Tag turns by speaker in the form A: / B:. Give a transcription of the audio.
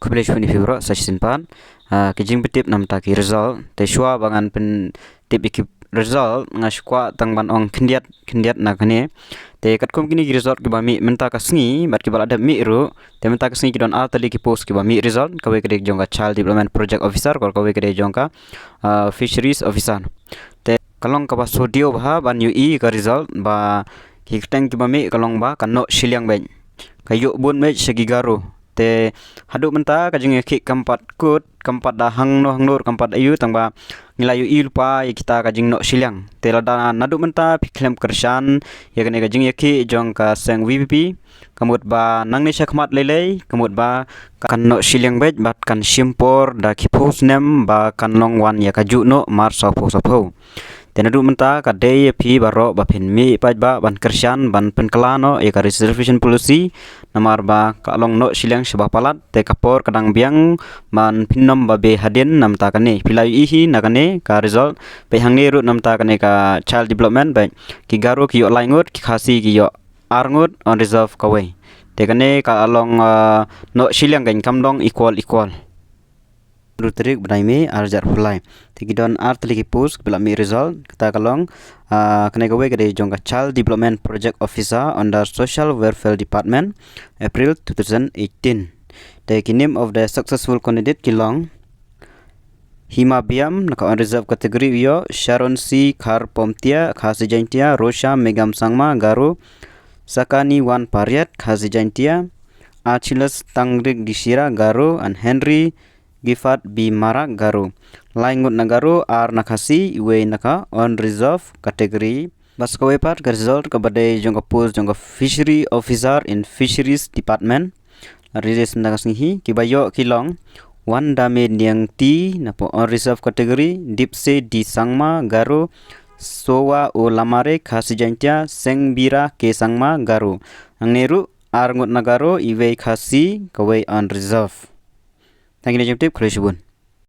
A: kubele shuni fibro simpan kijing betip nam ta ki result te shwa bangan pen tip ikip result ngashkwa tangban ong kindiat na kane te katkom kini ki result ki bami menta ka sngi bat ki balada mi ru te menta ka sngi ki don altali ki post ki bami result kawe kede jongka child development project officer kor kawe kede jongka fisheries officer te kalong ka ba sodio ba ban yu i ka result ba ki tang ki bami kalong ba kanno shiliang ben kayu bun me shagigaro te hadu menta ka jing ki kampat da hangnor kampat ayu tangba ngilayu ilpa kita ka jing no shiliang te lada nadu menta piklem kershan ya kane ka jing ki jong ka seng vpp kamut ba nangni shakmat lele kamut ba kan no shiliang bet bat kan shimpor da ki post nem ba kan long wan ya ka ju no mar sopo te nadu menta ka day pi baro ba pin mi pa ba ban kershan ban penkelano ya ka reservation policy namar ba ka long no shiliang shaba palat te kapor kadang biang man pinnom ba be hadin nam ta kane pilai ihi nakane ka result pe hangni ru nam ta kane ka child development ba ki garo ki yo laingut ki khasi ki yo arngut on reserve ka we te kane ka along no shiliang gain kam dong equal Rutrik benai me arjar fulai. Tiki don artli ki post bila mi result kita kalong kena gawe kede jongka child development project officer under social welfare department April 2018. The name of the successful candidate kilong Hima Biam naka on reserve category yo Sharon C Khar Pomtia khasi jaintia Rosha Megam Sangma Garu Sakani Wan Pariat khasi jaintia Achilles Tangrik Gisira Garu and Henry Gifat B Marak Garu Laingut Nagaru R Nakasi we naka on reserve category bas kawe part ka result ka bade jongka post jongka fishery officer in fisheries department rilis nakasngi kibayo kilong wan dame niang ti napo on reserve category dipse di sangma Garu sowa o lamare khasi jantia sengbira ke sangma Garu angneru R ngut nagaro iwe khasi kawe on reserve Thank you, Tip.